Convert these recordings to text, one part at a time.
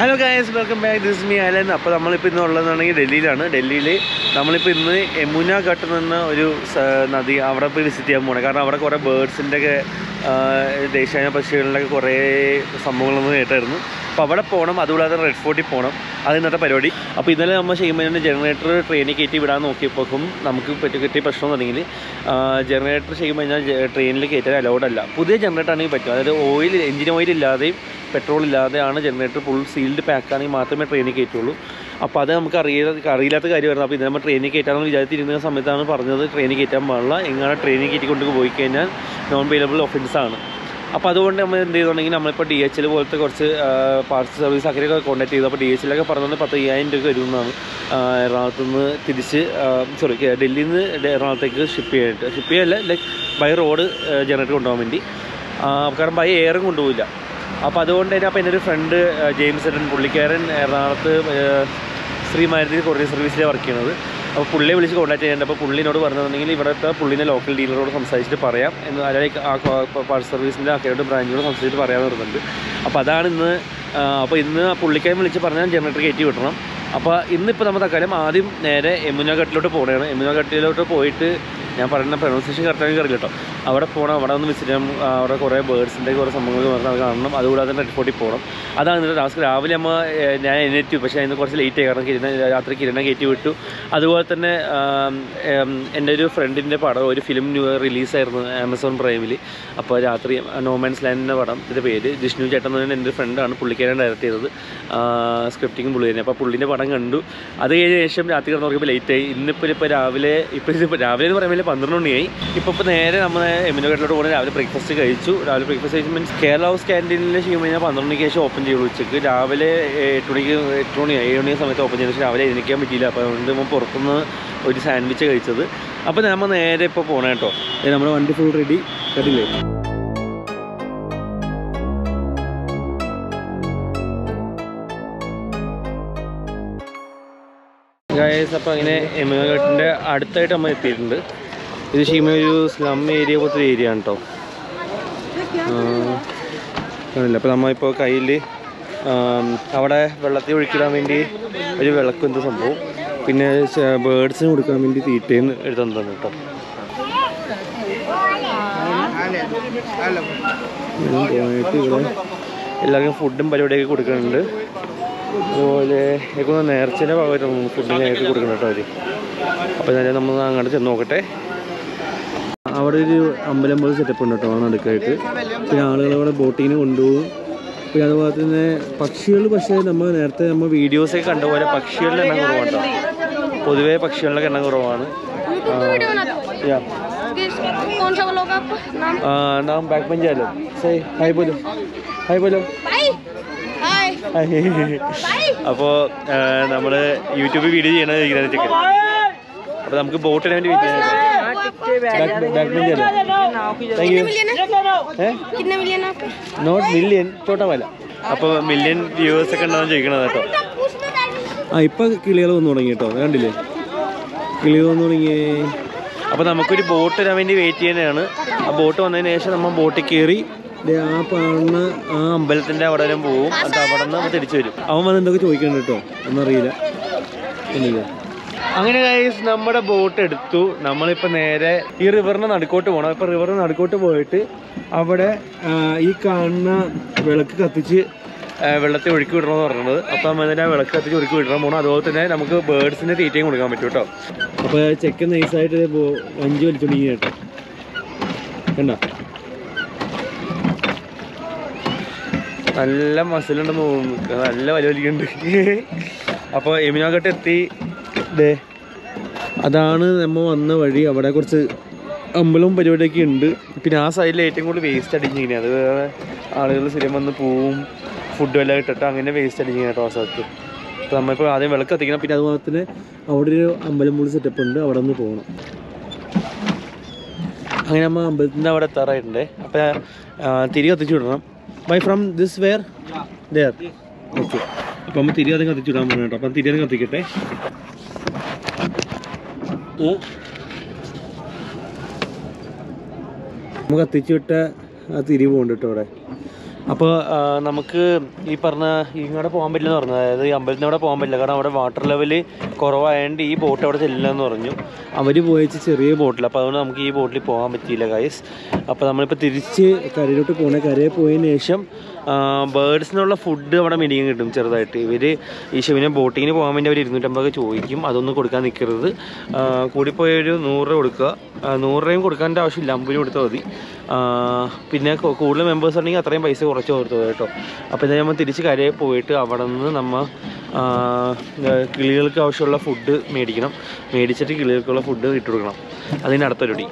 Hello guys, welcome back. This is me Alan. അപ്പോൾ നമ്മളിപ്പോൾ ഇന്ന് ഉള്ളതെന്നുണ്ടെങ്കിൽ ഡൽഹിയിലാണ്. ഡൽഹിയിൽ നമ്മളിപ്പോൾ ഇന്ന് യമുന ഘട്ട് എന്ന ഒരു നദി അവിടെ പോയി വിസിറ്റ് ചെയ്യാൻ പോകണം. കാരണം അവിടെ കുറേ ബേർഡ്സിൻ്റെ ഒക്കെ ദേശീയ പക്ഷികളുടെ കുറേ സംഭവങ്ങളൊന്നും കേട്ടായിരുന്നു. അപ്പോൾ അവിടെ പോകണം. അതുകൂടാതെ റെഡ് ഫോർട്ടിൽ പോകണം. അത് ഇന്നത്തെ പരിപാടി. അപ്പോൾ ഇന്നലെ നമ്മൾ ചെയ്യുമ്പോൾ ജനറേറ്റർ ട്രെയിനിൽ കയറ്റി വിടാൻ നോക്കിയപ്പോഴും നമുക്ക് കിട്ടിയ പ്രശ്നം എന്നുണ്ടെങ്കിൽ ജനറേറ്റർ ചെയ്യുമ്പോൾ കഴിഞ്ഞാൽ ട്രെയിനിൽ കയറ്റാൻ അലൗഡ് അല്ല. പുതിയ ജനറേറ്റർ ആണെങ്കിൽ പറ്റും. അതായത് എഞ്ചിൻ ഓയിൽ ഇല്ലാതെയും പെട്രോൾ ഇല്ലാതെയാണ് ജനറേറ്റർ ഫുൾ സീൽഡ് പാക്കാണെങ്കിൽ മാത്രമേ ട്രെയിനിൽ കയറ്റുള്ളൂ. അപ്പോൾ അത് നമുക്ക് അറിയില്ലാത്ത കാര്യമായിരുന്നു. അപ്പോൾ ഇത് നമ്മൾ ട്രെയിനിൽ കയറ്റാമെന്ന് വിചാരിച്ചിരുന്ന സമയത്താണ് പറഞ്ഞത് ട്രെയിനിൽ കയറ്റാൻ പാടില്ല. എങ്ങനെ ട്രെയിനിൽ കയറ്റിക്കൊണ്ട് പോയി കഴിഞ്ഞാൽ നോൺ വെയിലബിൾ ഒഫൻസാണ്. അപ്പോൾ അതുകൊണ്ട് നമ്മൾ എന്ത് ചെയ്തിട്ടുണ്ടെങ്കിൽ നമ്മളിപ്പോൾ DHL പോലത്തെ കുറച്ച് പാർസൽ സർവീസ് അങ്ങനെയൊക്കെ കോൺടാക്ട് ചെയ്തു. അപ്പോൾ DHL പറഞ്ഞത് 10,000 രൂപ വരുമെന്നാണ് എറണാകുളത്ത് നിന്ന് തിരിച്ച് ഡൽഹിയിൽ നിന്ന് എറണാകുളത്തേക്ക് ഷിപ്പ് ചെയ്യല്ല ലൈക്ക് ബൈ റോഡ് ജനറേറ്റർ കൊണ്ടുപോകാൻ വേണ്ടി. കാരണം ബൈ എയറും കൊണ്ടുപോയില്ല. അപ്പോൾ അതുകൊണ്ട് തന്നെ അപ്പോൾ എൻ്റെ ഒരു ഫ്രണ്ട് ജെയിംസ് ഏട്ടൻ, പുള്ളിക്കാരൻ എറണാകുളത്ത് ശ്രീമാരുതി കൊറിയർ സർവീസിലാണ് വർക്ക് ചെയ്യുന്നത്. അപ്പോൾ പുള്ളിയെ വിളിച്ച് കോൺടാക്ട് ചെയ്യേണ്ടത്. അപ്പോൾ പുള്ളിനോട് പറഞ്ഞിട്ടുണ്ടെങ്കിൽ ഇവിടുത്തെ പുള്ളിനെ ലോക്കൽ ഡീലറോട് സംസാരിച്ചിട്ട് പറയാം എന്ന്, അതായത് ആ പാർസൽ സർവീസിൻ്റെ അക്കൗണ്ട് ബ്രാഞ്ചിനോട് സംസാരിച്ചിട്ട് പറയാമെന്ന് പറയുന്നുണ്ട്. അപ്പോൾ അതാണ് ഇന്ന്. അപ്പോൾ ഇന്ന് പുള്ളിക്കാരൻ വിളിച്ച് പറഞ്ഞാൽ ജനറേറ്റർ കയറ്റി വിടണം. അപ്പോൾ ഇന്നിപ്പോൾ നമ്മൾ തൽക്കാലം ആദ്യം നേരെ യമുന ഘട്ടിലോട്ട് പോകണതാണ്. യമുന ഘട്ടിലോട്ട് പോയിട്ട് ഞാൻ പറയുന്ന പ്രൊനൗൺസിയേഷൻ കറക്റ്റാಗಿ അറിയില്ല കേട്ടോ. അവിടെ പോകണം. അവിടെ ഒന്ന് വിസിറ്റ് ചെയ്യണം. അവിടെ കുറേ ബേർഡ്സിൻ്റെ കുറേ സംഭവങ്ങൾ പറഞ്ഞാൽ അത് കാണണം. അതുകൂടാതെ റെഡ് ഫോർട്ടിൽ പോകണം. അതാണ് ഇന്നത്തെ ടാസ്ക്. രാവിലെ ഞാൻ എഴുന്നേറ്റു. പക്ഷേ അതിന് കുറച്ച് ലേറ്റ് ആയി. കാരണം രാത്രി കിരണ കയറ്റി വിട്ടു. അതുപോലെ തന്നെ എൻ്റെ ഒരു ഫ്രണ്ടിൻ്റെ പടം, ഒരു ഫിലിം റിലീസായിരുന്നു ആമസോൺ പ്രൈമിൽ. അപ്പോൾ രാത്രി നോമാൻസ് ലാൻഡിൻ്റെ പടം, ഇതിൻ്റെ പേര് ജിഷ്ണു ചേട്ടൻ എന്ന് പറഞ്ഞാൽ എൻ്റെ ഫ്രണ്ടാണ്. പുള്ളിക്കാരൻ ഡയറക്റ്റ് ചെയ്തത്, സ്ക്രിപ്റ്റിങ് പുള്ളി തന്നെ. അപ്പോൾ പുള്ളിൻ്റെ പടം കണ്ടു. അത് കഴിഞ്ഞ ശേഷം രാത്രി കിടന്ന് നോക്കിയപ്പോൾ ലേറ്റായി. ഇപ്പോൾ രാവിലെ എന്ന് പറയുമ്പോൾ 12 മണിയായി. ഇപ്പോൾ നേരെ നമ്മൾ യമുന ഘട്ടിലോട്ട് പോകുന്നത്. രാവിലെ ബ്രേക്ക്ഫാസ്റ്റ് കഴിച്ചു. രാവിലെ ബ്രേക്ക്ഫാസ്റ്റ് കഴിച്ചു മീൻസ് കേരള ഹൗസ് ക്യാൻറ്റീനിൽ ചെയ്യുമ്പോൾ കഴിഞ്ഞാൽ 12 മണിക്ക് ശേഷം ഓപ്പൺ ചെയ്യുള്ളൂ. ഉച്ചയ്ക്ക് രാവിലെ 8 മണി സമയത്ത് ഓപ്പൺ ചെയ്ത. പക്ഷേ രാവിലെ എഴുന്നേൽക്കാൻ പറ്റിയില്ല. അപ്പോൾ അതുകൊണ്ട് നമ്മൾ പുറത്തുനിന്ന് ഒരു സാൻഡ്വിച്ച് കഴിച്ചത്. അപ്പോൾ നമ്മൾ നേരെ ഇപ്പോൾ പോകണം കേട്ടോ. നമ്മുടെ വണ്ടി ഫുൾ റെഡി കണ്ടില്ലേ. ഗൈസ്, അപ്പോൾ അങ്ങനെ യമുന ഘട്ടിൻ്റെ അടുത്തായിട്ട് നമ്മൾ എത്തിയിട്ടുണ്ട്. ഇത് ശരിക്കും ഒരു സ്ലം ഏരിയ പോലത്തെ ഒരു ഏരിയ ആണ് കേട്ടോ. കാണില്ല. അപ്പോൾ നമ്മളിപ്പോൾ കയ്യിൽ അവിടെ വെള്ളത്തിൽ ഒഴുക്കിടാൻ വേണ്ടി ഒരു വിളക്കും എന്ത് സംഭവം, പിന്നെ ബേർഡ്സിന് കൊടുക്കാൻ വേണ്ടി തീറ്റയും എടുത്തതാണ് കേട്ടോ. പോയിട്ട് ഇവിടെ എല്ലാവർക്കും ഫുഡും പരിപാടിയൊക്കെ കൊടുക്കുന്നുണ്ട്. അതുപോലെ എനിക്ക് നേർച്ചേൻ്റെ ഭാഗമായിട്ട് ഫുഡിനായിട്ട് കൊടുക്കണം കേട്ടോ അവർ. അപ്പോൾ ഞാൻ നമ്മൾ അങ്ങോട്ട് ചെന്ന് നോക്കട്ടെ. അവിടെ ഒരു അമ്പലം പോലെ സെറ്റപ്പ് ഉണ്ട് കേട്ടോ നടുക്കായിട്ട്. പിന്നെ ആളുകളവിടെ ബോട്ടിങ്ങിന് കൊണ്ടുപോകും. പിന്നെ അതുപോലെ തന്നെ പക്ഷികൾ, പക്ഷേ നേരത്തെ നമ്മൾ വീഡിയോസൊക്കെ കണ്ടുപോലെ പക്ഷികളുടെ എണ്ണം കുറവാണ് കേട്ടോ. പൊതുവേ പക്ഷികളുടെ എണ്ണം കുറവാണ്. നാം ബാക്ക്ബെഞ്ചറാലൻ. ഹായ് പോലും. അപ്പോൾ നമ്മൾ യൂട്യൂബിൽ വീഡിയോ ചെയ്യണമെന്ന്. അപ്പോൾ നമുക്ക് ബോട്ടിന് വേണ്ടി വെയിറ്റ് ചെയ്യാം. നോട്ട് മില്യൺ, ചോട്ടാ പോലെ. അപ്പോൾ മില്യൺ വ്യൂവേഴ്സ് ഒക്കെ ഉണ്ടാവും ചോദിക്കണത് കേട്ടോ. ഇപ്പം കിളികൾ വന്നു തുടങ്ങി കേട്ടോ. കണ്ടില്ലേ, കിളികൾ വന്നു തുടങ്ങി. അപ്പോൾ നമുക്കൊരു ബോട്ട് വരാൻ വേണ്ടി വെയിറ്റ് ചെയ്യാനാണ്. ആ ബോട്ട് വന്നതിന് ശേഷം നമ്മൾ ബോട്ടിൽ കയറി ആ കാണുന്ന ആ അമ്പലത്തിൻ്റെ അവിടെ വരെ പോവും. അത് അവിടെ നിന്ന് തിരിച്ചു വരും. അവൻ വന്ന് എന്തൊക്കെ ചോദിക്കുന്നുണ്ട് കേട്ടോ, ഒന്നറിയില്ല. അങ്ങനെ ഗൈസ്, നമ്മുടെ ബോട്ട് എടുത്തു. നമ്മളിപ്പോൾ നേരെ ഈ റിവറിന് നടുക്കോട്ട് പോകണം. ഇപ്പോൾ റിവറിന് നടുക്കോട്ട് പോയിട്ട് അവിടെ ഈ കാണുന്ന വിളക്ക് കത്തിച്ച് വെള്ളത്തിൽ ഒഴുക്കി വിടണമെന്ന് പറഞ്ഞത്. അപ്പോൾ നമ്മൾ അതിൻ്റെ ആ വിളക്ക് കത്തിച്ച് ഒഴുക്കി വിടണം പോകണം. അതുപോലെ തന്നെ നമുക്ക് ബേർഡ്സിൻ്റെ തീറ്റയും കൊടുക്കാൻ പറ്റും കേട്ടോ. അപ്പോൾ ചെക്കൻ നൈസായിട്ട് വഞ്ചി വലിച്ചോണ്ടിരിക്കുക കേട്ടോ. കണ്ടോ, നല്ല മസിലുണ്ടെന്ന് തോന്നുന്നു. നല്ല വലിക്കുന്നുണ്ട്. അപ്പോൾ യമുന ഘട്ട് എത്തി. അതാണ് നമ്മൾ വന്ന വഴി. അവിടെ കുറച്ച് അമ്പലവും പരിപാടിയൊക്കെ ഉണ്ട്. പിന്നെ ആ സൈഡിൽ ഏറ്റവും കൂടുതൽ വേസ്റ്റ് അടിഞ്ഞിങ്ങനെ. അത് വേറെ ആളുകൾ സ്ഥിരം വന്ന് പോവും, ഫുഡും എല്ലാം ഇട്ടിട്ട് അങ്ങനെ വേസ്റ്റ് അടിഞ്ഞിങ്ങനെ കേട്ടോ ആ സ്ഥലത്ത്. അപ്പോൾ നമ്മളിപ്പോൾ ആദ്യം വിളക്ക് കത്തിക്കണം. പിന്നെ അതുപോലെ തന്നെ അവിടെ ഒരു അമ്പലം കൂടി സെറ്റപ്പ് ഉണ്ട്. അവിടെ നിന്ന് പോകണം. അങ്ങനെ നമ്മൾ അമ്പലത്തിൻ്റെ അവിടെ എത്താറായിട്ടുണ്ട്. അപ്പോൾ തിരി കത്തിച്ചു വിടണം. Bye from this wear there. Okay. അപ്പോൾ നമ്മൾ തിരി ആദ്യം കത്തിച്ചു വിടാൻ പോകണം കേട്ടോ. അപ്പം തിരി ആദ്യം കത്തിക്കട്ടെ. നമുക്ക് കത്തിച്ചു വിട്ട ആ തിരി പോകുന്നുണ്ട് കേട്ടോ അവിടെ. അപ്പോൾ നമുക്ക് ഈ പറഞ്ഞ ഇങ്ങോട്ട് പോകാൻ പറ്റില്ലെന്ന് പറഞ്ഞു. അതായത് ഈ അമ്പലത്തിന് അവിടെ പോകാൻ പറ്റില്ല, കാരണം അവിടെ വാട്ടർ ലെവൽ കുറവായതുകൊണ്ട് ഈ ബോട്ട് അവിടെ ചെല്ലില്ലെന്ന് പറഞ്ഞു. അവർ പോയിച്ച് ചെറിയ ബോട്ടിൽ, അപ്പോൾ അതുകൊണ്ട് നമുക്ക് ഈ ബോട്ടിൽ പോകാൻ പറ്റിയില്ല ഗൈസ്. അപ്പോൾ നമ്മളിപ്പോൾ തിരിച്ച് കരയിലോട്ട് പോകണേ. കരയിൽ പോയതിന് ശേഷം ബേഡ്സിനുള്ള ഫുഡ് അവിടെ മിനിയും കിട്ടും ചെറുതായിട്ട്. ഇവർ ഈ ശിവനെ ബോട്ടിങ്ങിന് പോകാൻ വേണ്ടി അവർ 250 ചോദിക്കും. അതൊന്നും കൊടുക്കാൻ നിൽക്കരുത്. കൂടിപ്പോയൊരു 100 രൂപ കൊടുക്കുക. 100 രൂപയും കൊടുക്കേണ്ട ആവശ്യമില്ല, 50 രൂപ കൊടുത്താൽ മതി. പിന്നെ കൂടുതൽ മെമ്പേഴ്സ് ഉണ്ടെങ്കിൽ അത്രയും പൈസ കുറച്ച് കൊടുത്തത് കേട്ടോ. അപ്പോൾ ഇതാ നമ്മൾ തിരിച്ച് കരയിൽ പോയിട്ട് അവിടെ നിന്ന് നമ്മൾ കിളികൾക്ക് ആവശ്യമുള്ള ഫുഡ് മേടിക്കണം. മേടിച്ചിട്ട് കിളികൾക്കുള്ള ഫുഡ് ഇട്ട് കൊടുക്കണം. അതിന് അടുത്തൊരുടി.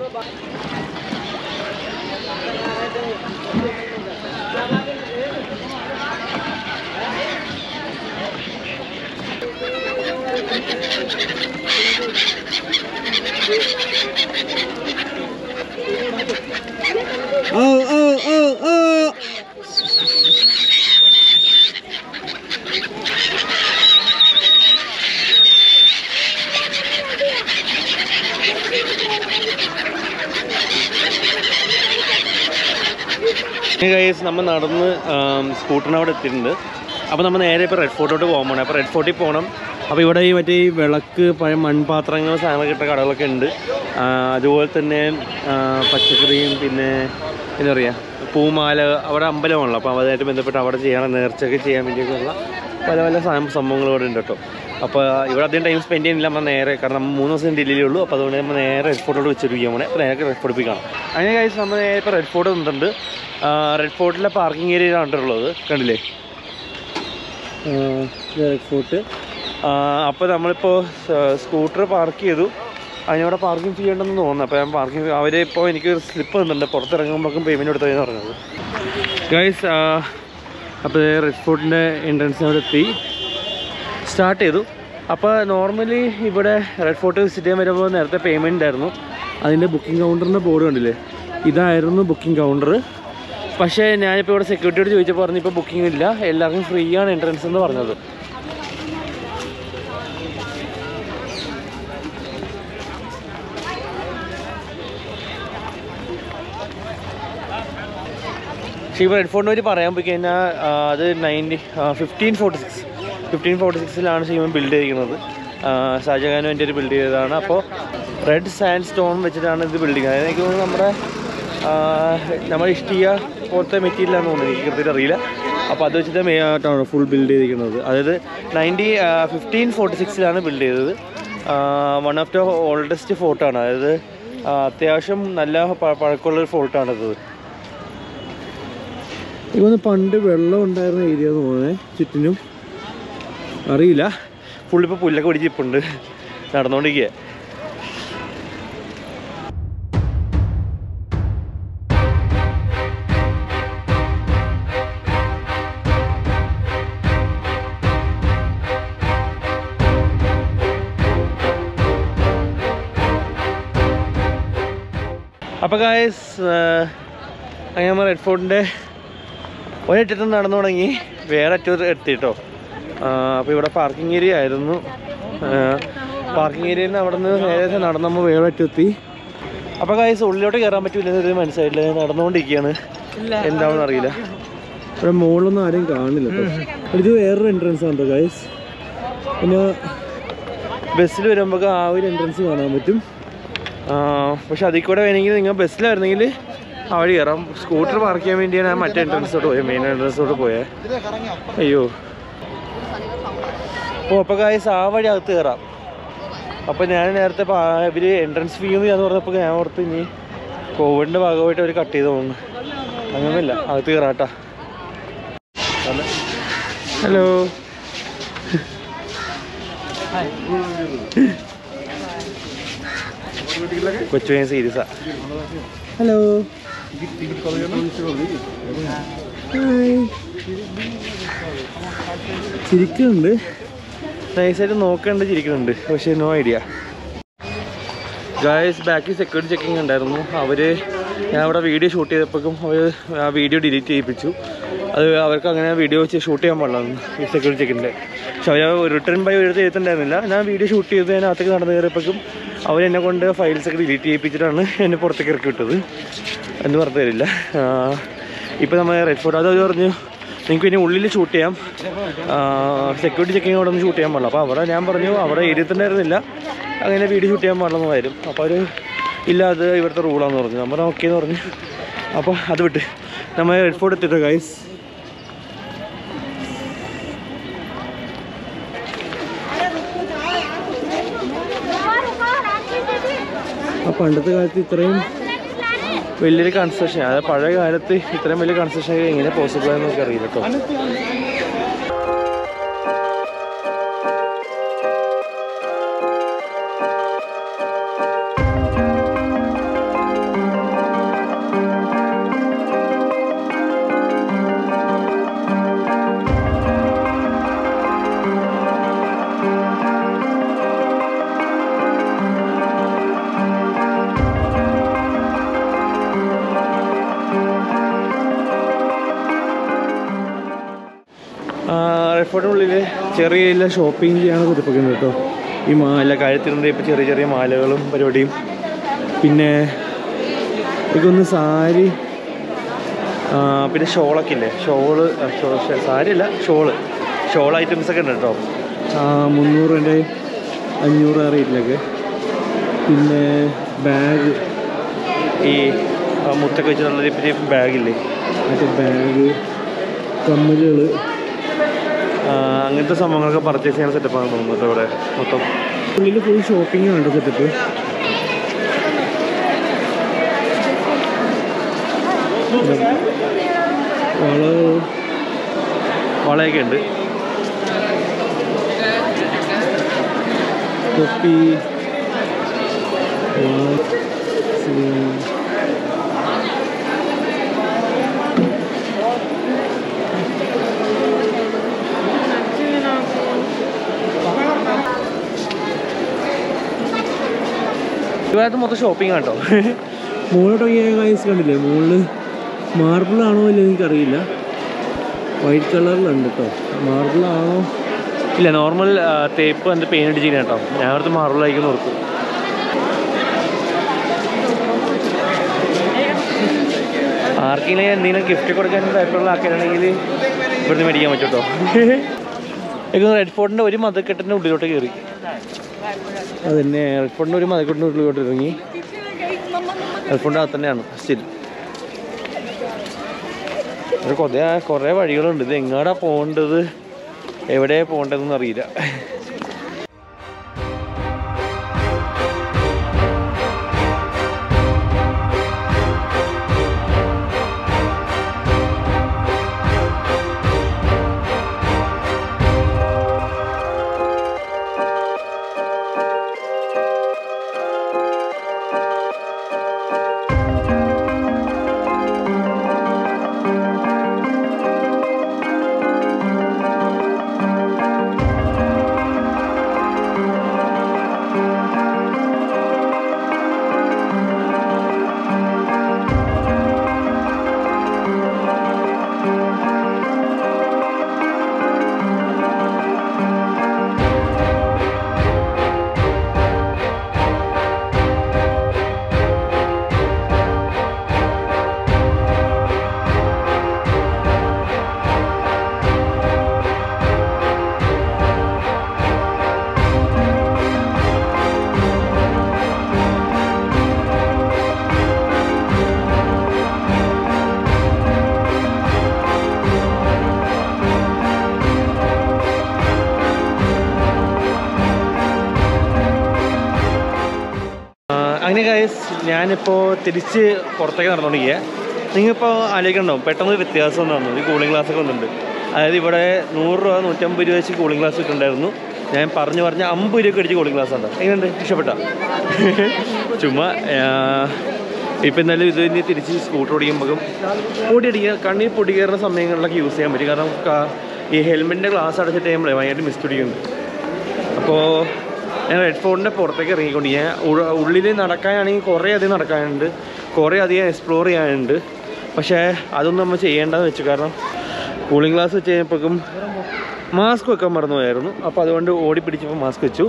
ഗൈസ് നമ്മൾ നടന്ന് സ്കൂട്ടറിന് അവിടെ എത്തിയിട്ടുണ്ട്. അപ്പോൾ നമ്മൾ നേരെ ഇപ്പോൾ റെഡ് ഫോർട്ടോട്ട് പോകാൻ പോകണം. അപ്പോൾ റെഡ് ഫോർട്ടിൽ പോകണം. അപ്പോൾ ഇവിടെ ഈ മറ്റേ ഈ വിളക്ക്, പഴയ മൺപാത്രങ്ങൾ, സാധനങ്ങൾ കിട്ടുന്ന കടകളൊക്കെ ഉണ്ട്. അതുപോലെ തന്നെ പച്ചക്കറിയും പിന്നെ എന്താ പറയുക പൂമാല, അവിടെ അമ്പലമാണല്ലോ. അപ്പോൾ അതുമായിട്ട് ബന്ധപ്പെട്ട് അവിടെ ചെയ്യണം, നേർച്ചയൊക്കെ ചെയ്യാൻ വേണ്ടിയൊക്കെയുള്ള പല പല സംഭവങ്ങൾ ഇവിടെ ഉണ്ട് കേട്ടോ. അപ്പോൾ ഇവിടെ അധികം ടൈം സ്പെൻഡ് ചെയ്യുന്നില്ല. നമ്മൾ നേരെ, കാരണം നമ്മൾ 3 ദിവസം ഡൽഹിയിലുള്ളൂ. അപ്പോൾ അതുകൊണ്ട് നമ്മൾ നേരെ റെഡ് ഫോർട്ടോട്ട് വെച്ചിരിക്കാൻ പോകണേ. അപ്പോൾ നേരെ റെഡ് ഫോർട്ടിൽ പോയി കാണാം. അങ്ങനെ കഴിച്ച് നമ്മൾ നേരെ ഇപ്പോൾ റെഡ് ഫോർട്ട് വന്നിട്ടുണ്ട്. റെഡ് ഫോർട്ടിലെ പാർക്കിംഗ് ഏരിയ കണ്ടിട്ടുള്ളത് കണ്ടില്ലേ, റെഡ് ഫോർട്ട്. അപ്പോൾ നമ്മളിപ്പോൾ സ്കൂട്ടർ പാർക്ക് ചെയ്തു. അതിനവിടെ പാർക്കിംഗ് ചെയ്യേണ്ടെന്ന് തോന്നുന്നു. അപ്പോൾ ഞാൻ പാർക്കിംഗ് അവരിപ്പോൾ എനിക്ക് സ്ലിപ്പ് തന്നിട്ടുണ്ട്, പുറത്തിറങ്ങുമ്പോഴേക്കും പേയ്മെൻറ്റ് കൊടുത്തതെന്ന് പറഞ്ഞത് ഗൈസ്. അപ്പോൾ റെഡ് ഫോർട്ടിൻ്റെ എൻട്രൻസ് അവിടെ എത്തി, സ്റ്റാർട്ട് ചെയ്തു. അപ്പോൾ നോർമലി ഇവിടെ റെഡ് ഫോർട്ട് വിസിറ്റ് ചെയ്യാൻ വരുമ്പോൾ നേരത്തെ പേയ്മെൻ്റ് ആയിരുന്നു. അതിൻ്റെ ബുക്കിംഗ് കൗണ്ടറിൻ്റെ ബോർഡ് കണ്ടില്ലേ, ഇതായിരുന്നു ബുക്കിംഗ് കൗണ്ടർ. പക്ഷേ ഞാനിപ്പോൾ ഇവിടെ സെക്യൂരിറ്റിയോട് ചോദിച്ചപ്പോൾ പറഞ്ഞു ഇപ്പോൾ ബുക്കിംഗ് ഇല്ല, എല്ലാവർക്കും ഫ്രീ ആണ് എൻട്രൻസ് എന്ന് പറഞ്ഞത്. പക്ഷേ ഇപ്പോൾ റെഡ് ഫോർട്ടിനെ പറ്റി പറയാൻ പോയി കഴിഞ്ഞാൽ അത് 1546 ശരിക്കും ബിൽഡ് ചെയ്തിരിക്കുന്നത്. ഷാജഹാൻ വേണ്ടി ബിൽഡ് ചെയ്തതാണ്. അപ്പോൾ റെഡ് സാൻഡ് സ്റ്റോൺ വെച്ചിട്ടാണ് ഇത് ബിൽഡിങ്. അതായത് എനിക്ക് തോന്നുന്നു നമ്മുടെ ഇഷ്ടിക പോലത്തെ മെറ്റീരിയൽ ആണെന്ന് തോന്നുന്നു, എനിക്ക് കൃത്യമായിട്ട് അറിയില്ല. അപ്പോൾ അത് വെച്ചിട്ട് ഫുൾ ബിൽഡ് ചെയ്തിരിക്കുന്നത്. അതായത് 1546 ബിൽഡ് ചെയ്തത്. വൺ ഓഫ് ദ ഓൾഡസ്റ്റ് ഫോർട്ടാണ്. അതായത് അത്യാവശ്യം നല്ല പഴക്കമുള്ളൊരു ഫോർട്ടാണിത്. ഇതൊന്ന് പണ്ട് വെള്ളം ഉണ്ടായിരുന്ന ഏരിയ എന്ന് തോന്നുന്നത്, ചുറ്റിനും അറിയില്ല. ഫുള്ളിപ്പോൾ പുല്ലൊക്കെ പിടിച്ച് ഇപ്പുണ്ട്, നടന്നുകൊണ്ടിരിക്കുക. അപ്പോൾ ഗായ്സ് അങ്ങനെ നമ്മൾ റെഡ് ഫോർട്ടിൻ്റെ ഒരറ്റത്ത് നടന്നു തുടങ്ങി, വേറെ അറ്റത്ത് എത്തിട്ടോ. അപ്പോൾ ഇവിടെ പാർക്കിംഗ് ഏരിയ ആയിരുന്നു. പാർക്കിംഗ് ഏരിയയിൽ നിന്ന് അവിടെ നിന്ന് നേരെ നടന്ന് നമ്മൾ വേറെ അറ്റത്തെത്തി. അപ്പോൾ ഗായ്സ് ഉള്ളിലോട്ട് കയറാൻ പറ്റില്ലെന്ന് മനസ്സിലായില്ല, നടന്നുകൊണ്ടിരിക്കുകയാണ്, എന്താണെന്ന് അറിയില്ല. ഇവിടെ മുകളിലൊന്നും ആരെയും കാണില്ല കേട്ടോ. ഇത് വേറൊരു എൻട്രൻസ് ആണ് കേട്ടോ ഗായ്സ്. പിന്നെ ബസ്സിൽ വരുമ്പോൾ ആ ഒരു എൻട്രൻസ് കാണാൻ പറ്റും. പക്ഷെ അതിൽ കൂടെ വേണമെങ്കിൽ നിങ്ങൾ ബസ്സിലായിരുന്നെങ്കിൽ ആ വഴി കയറാം. സ്കൂട്ടർ പാർക്ക് ചെയ്യാൻ വേണ്ടിയാണ് ഞാൻ മറ്റേ എൻട്രൻസോട്ട് പോയത്, മെയിൻ എൻട്രൻസോട്ട് പോയത്. അയ്യോ. അപ്പോൾ ഗായ്സ് ആ വഴി അകത്ത് കയറാം. അപ്പോൾ ഞാൻ നേരത്തെ ഇവർ എൻട്രൻസ് ഫീ എന്ന് ഞാൻ പറഞ്ഞപ്പോൾ ഞാൻ ഓർത്ത് ഇനി കോവിഡിൻ്റെ ഭാഗമായിട്ട് അവർ കട്ട് ചെയ്ത് പോകുന്നു. അങ്ങനെയല്ല, അകത്ത് കയറാട്ടാ. ഹലോ. കൊച്ചു സീരിയസാ. ഹലോ. ചിരിക്കുന്നുണ്ട്, നൈസായിട്ട് നോക്കണ്ട്, ചിരിക്കുന്നുണ്ട്. പക്ഷേ നോ ഐഡിയ. ഗായ്സ് ബാക്കിൽ സെക്യൂരിറ്റി ചെക്കിങ് ഉണ്ടായിരുന്നു. ഞാൻ അവിടെ വീഡിയോ ഷൂട്ട് ചെയ്തപ്പോഴും അവർ ആ വീഡിയോ ഡിലീറ്റ് ചെയ്യിപ്പിച്ചു. അത് അവർക്ക് അങ്ങനെ വീഡിയോ വെച്ച് ഷൂട്ട് ചെയ്യാൻ പാടില്ലായിരുന്നു ഈ സെക്യൂരിറ്റി ചെക്കിൻ്റെ. പക്ഷെ അവർ റിട്ടേൺ ബൈ എഴുതി എഴുത്തുണ്ടായിരുന്നില്ല. ഞാൻ വീഡിയോ ഷൂട്ട് ചെയ്ത് അതിനകത്തേക്ക് നടന്നു കയറിയപ്പോഴും അവരെന്നെ കൊണ്ട് ഫയൽസൊക്കെ ഡിലീറ്റ് ചെയ്യിപ്പിച്ചിട്ടാണ് എന്നെ പുറത്തേക്ക് ഇറക്കി വിട്ടത്. എന്ന് പറഞ്ഞു തരില്ല. ഇപ്പോൾ നമ്മൾ റെഡ് ഫോർട്ട് അത് പറഞ്ഞു നിങ്ങൾക്ക് പിന്നെ ഉള്ളിൽ ഷൂട്ട് ചെയ്യാം, സെക്യൂരിറ്റി ചെക്കിങ് അവിടെ ഒന്ന് ഷൂട്ട് ചെയ്യാൻ പാടില്ല. അപ്പോൾ അവിടെ ഞാൻ പറഞ്ഞു അവിടെ ഏരിയത്തിനായിരുന്നില്ല അങ്ങനെ വീഡിയോ ഷൂട്ട് ചെയ്യാൻ പാടില്ലെന്ന് വരും. അപ്പോൾ അവർ ഇല്ല അത് ഇവിടുത്തെ റൂളാന്ന് പറഞ്ഞു. നമ്മൾ ഓക്കെ എന്ന് പറഞ്ഞു. അപ്പോൾ അത് വിട്ട് നമ്മൾ റെഡ് ഫോർട്ട് എത്തിട്ടോ ഗൈസ്. ആ പണ്ടത്തെ കാലത്ത് ഇത്രയും വലിയൊരു കൺസ്ട്രക്ഷൻ, അതായത് പഴയ കാലത്ത് ഇത്രയും വലിയ കൺസ്ട്രക്ഷൻ എങ്ങനെ പോസിബിൾ ആണെന്ന് നമുക്ക് അറിയില്ല കേട്ടോ. റെഡ് ഫോർട്ടിനുള്ളിൽ ചെറിയ ഷോപ്പിംഗ് ചെയ്യാൻ കുതിപ്പിക്കുന്നത് കേട്ടോ. ഈ മാല കഴുത്തിൻ്റെ ഇപ്പോൾ ചെറിയ ചെറിയ മാലകളും പരിപാടിയും, പിന്നെ ഇതൊന്ന് സാരി, പിന്നെ ഷോളൊക്കെ ഇല്ലേ, സാരി അല്ല ഷോൾ ഐറ്റംസൊക്കെ ഉണ്ട് കേട്ടോ. 300 500 റേറ്റിലൊക്കെ. പിന്നെ ബാഗ്, ഈ മുത്തൊക്കെ വെച്ചിട്ടുള്ള ബാഗില്ലേ, മറ്റേ ബാഗ്, കമ്മലുകൾ, അങ്ങനത്തെ സംഭവങ്ങളൊക്കെ പർച്ചേസ് ചെയ്യാൻ സെറ്റപ്പാണ് തോന്നുന്നത് ഇവിടെ മൊത്തം. ഉള്ളിൽ ഫുൾ ഷോപ്പിംഗ് ഉണ്ട് സെറ്റപ്പ്. വളയൊക്കെ ഉണ്ട്, തൊപ്പി, ഇവരത് മൊത്തം ഷോപ്പിംഗ് ആട്ടോ. മുകളിലോട്ടൊക്കെ ഗൈസ് കണ്ടില്ലേ, മുകളിൽ മാർബിളാണോ ഇല്ല എനിക്കറിയില്ല, വൈറ്റ് കളറിലുണ്ട് കേട്ടോ. മാർബിളാണോ ഇല്ല, നോർമൽ തേപ്പ് എൻ്റെ പെയിൻ്റ് അടിച്ചിരിക്കണം കേട്ടോ. ഞാൻ അടുത്ത് മാർബിളായിരിക്കും ഓർത്തു. ആർക്കെങ്കിലും എന്തെങ്കിലും ഗിഫ്റ്റ് കൊടുക്കാൻ ടൈപ്പുള്ള ആക്കാനാണെങ്കിൽ ഇവിടുന്ന് മേടിക്കാൻ പറ്റും കേട്ടോ. എനിക്ക് റെഡ് ഫോർട്ടിൻ്റെ ഒരു മതക്കെട്ടിൻ്റെ ഉള്ളിലോട്ട് കയറി, അതന്നെ റെഡ് ഫോർട്ടിൻ്റെ ഒരു മതക്കെട്ടിൻ്റെ ഉള്ളിലോട്ട് ഇറങ്ങി. റെഡ് ഫോർട്ടിൻ്റെ അകത്ത് തന്നെയാണ് സ്റ്റിൽ. കുറേ വഴികളുണ്ട്. ഇത് എങ്ങാടാ പോകേണ്ടത്, എവിടെയാണ് പോകേണ്ടതെന്ന് അറിയില്ല. അങ്ങനെ ഗൈസ് ഞാനിപ്പോൾ തിരിച്ച് പുറത്തേക്ക് നടന്നുകൊണ്ടിരിക്കുക. നിങ്ങളിപ്പോൾ ആലോചിക്കണ്ടാവും പെട്ടെന്ന് വ്യത്യാസം ഒന്നും ഒരു കൂളിംഗ് ഗ്ലാസ്സൊക്കെ വന്നിട്ടുണ്ട്. അതായത് ഇവിടെ 100 രൂപ 150 രൂപ വെച്ച് കൂളിംഗ് ഗ്ലാസ് കിട്ടുന്നുണ്ടായിരുന്നു. ഞാൻ പറഞ്ഞ് 50 രൂപയ്ക്ക് അടിച്ച് കൂളിംഗ് ഗ്ലാസ് ഉണ്ട്. എങ്ങനെയുണ്ട്, ഇഷ്ടപ്പെട്ടോ? ചുമ്മാ ഇപ്പം എന്തായാലും ഇത് ഇനി തിരിച്ച് സ്കൂട്ടർ ഓടിക്കുമ്പോഴും പൊടിയടിക്കുക, കണ്ണിൽ പൊടി കയറുന്ന സമയങ്ങളിലൊക്കെ യൂസ് ചെയ്യാൻ പറ്റും. കാരണം ഈ ഹെൽമെറ്റിൻ്റെ ഗ്ലാസ് അടച്ചിട്ട് കഴിയുമ്പോഴേ ഭയങ്കരമായിട്ട് മിസ്റ്റ് പിടിക്കുന്നുണ്ട്. അപ്പോൾ ഞാൻ റെഡ് ഫോർട്ടിൻ്റെ പുറത്തേക്ക് ഇറങ്ങിക്കൊണ്ട് ഞാൻ ഉള്ളിൽ നടക്കാനാണെങ്കിൽ കുറേ അധികം നടക്കാനുണ്ട്, കുറേ അധികം എക്സ്പ്ലോർ ചെയ്യാനുണ്ട്. പക്ഷേ അതൊന്നും നമ്മൾ ചെയ്യേണ്ടതെന്ന് വെച്ചു. കാരണം കൂളിംഗ് ഗ്ലാസ് വെച്ച് കഴിഞ്ഞപ്പോഴേക്കും മാസ്ക് വെക്കാൻ മറന്നുപോയായിരുന്നു. അപ്പോൾ അതുകൊണ്ട് ഓടി പിടിച്ചപ്പോൾ മാസ്ക് വെച്ചു.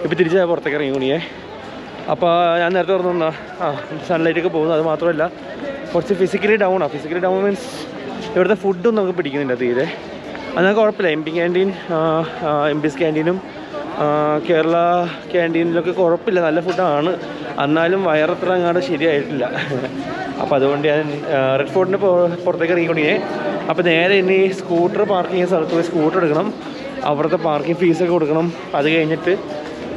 ഇപ്പോൾ തിരിച്ച് പുറത്തേക്ക് ഇറങ്ങിക്കൊണ്ടിയേ. അപ്പോൾ ഞാൻ നേരത്തെ പറഞ്ഞു സൺലൈറ്റൊക്കെ പോകുന്നു. അത് മാത്രമല്ല കുറച്ച് ഫിസിക്കലി ഡൗൺ മീൻസ് ഇവിടുത്തെ ഫുഡും നമുക്ക് പിടിക്കുന്നില്ല തീരെ. എന്നാൽ കുഴപ്പമില്ല. എം പി ക്യാൻറ്റീനും കേരള ക്യാൻറ്റീനിലൊക്കെ കുഴപ്പമില്ല, നല്ല ഫുഡാണ്. എന്നാലും വയറത്ര അങ്ങോട്ട് ശരിയായിട്ടില്ല. അപ്പോൾ അതുകൊണ്ട് ഞാൻ റെഡ് ഫോർട്ടിന് പുറത്തേക്ക് ഇറങ്ങിക്കൊണ്ടിരിക്കേ. അപ്പോൾ നേരെ ഇനി സ്കൂട്ടർ പാർക്ക് ചെയ്യുന്ന സ്ഥലത്ത് പോയി സ്കൂട്ടർ എടുക്കണം, അവിടുത്തെ പാർക്കിംഗ് ഫീസൊക്കെ കൊടുക്കണം. അത് കഴിഞ്ഞിട്ട്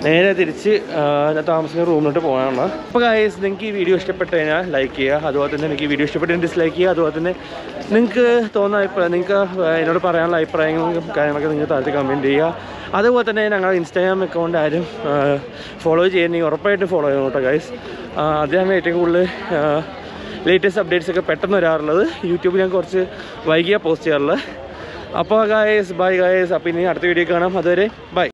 നേരെ തിരിച്ച് ഞാൻ താമസിക്കുന്ന റൂമിലോട്ട് പോകാനാണ്. അപ്പോൾ ഗൈസ്, നിങ്ങൾക്ക് ഈ വീഡിയോ ഇഷ്ടപ്പെട്ട് കഴിഞ്ഞാൽ ലൈക്ക് ചെയ്യുക. അതുപോലെ തന്നെ എനിക്ക് ഈ വീഡിയോ ഇഷ്ടപ്പെട്ട് ഡിസ്ലൈക്ക് ചെയ്യുക. അതുപോലെ തന്നെ നിങ്ങൾക്ക് തോന്നുന്ന അഭിപ്രായം, നിങ്ങൾക്ക് എന്നോട് പറയാനുള്ള അഭിപ്രായങ്ങളും കാര്യങ്ങളൊക്കെ നിങ്ങൾ താഴത്ത് കമൻറ്റ് ചെയ്യുക. അതുപോലെ തന്നെ ഞങ്ങളുടെ ഇൻസ്റ്റാഗ്രാം അക്കൗണ്ട് ആരും ഫോളോ ചെയ്യുന്നെങ്കിൽ ഉറപ്പായിട്ടും ഫോളോ ചെയ്യണം കേട്ടോ ഗൈസ്. അതിനാണ് ഏറ്റവും കൂടുതൽ ലേറ്റസ്റ്റ് അപ്ഡേറ്റ്സ് ഒക്കെ പെട്ടെന്ന് വരാറുള്ളത്. യൂട്യൂബിൽ ഞാൻ കുറച്ച് വൈകിയാണ് പോസ്റ്റ് ചെയ്യാറുള്ളത്. അപ്പോൾ ഗൈസ്, ബൈ ഗൈസ്. അപ്പോൾ ഇനി അടുത്ത വീഡിയോ കാണാം. അതുവരെ ബൈ.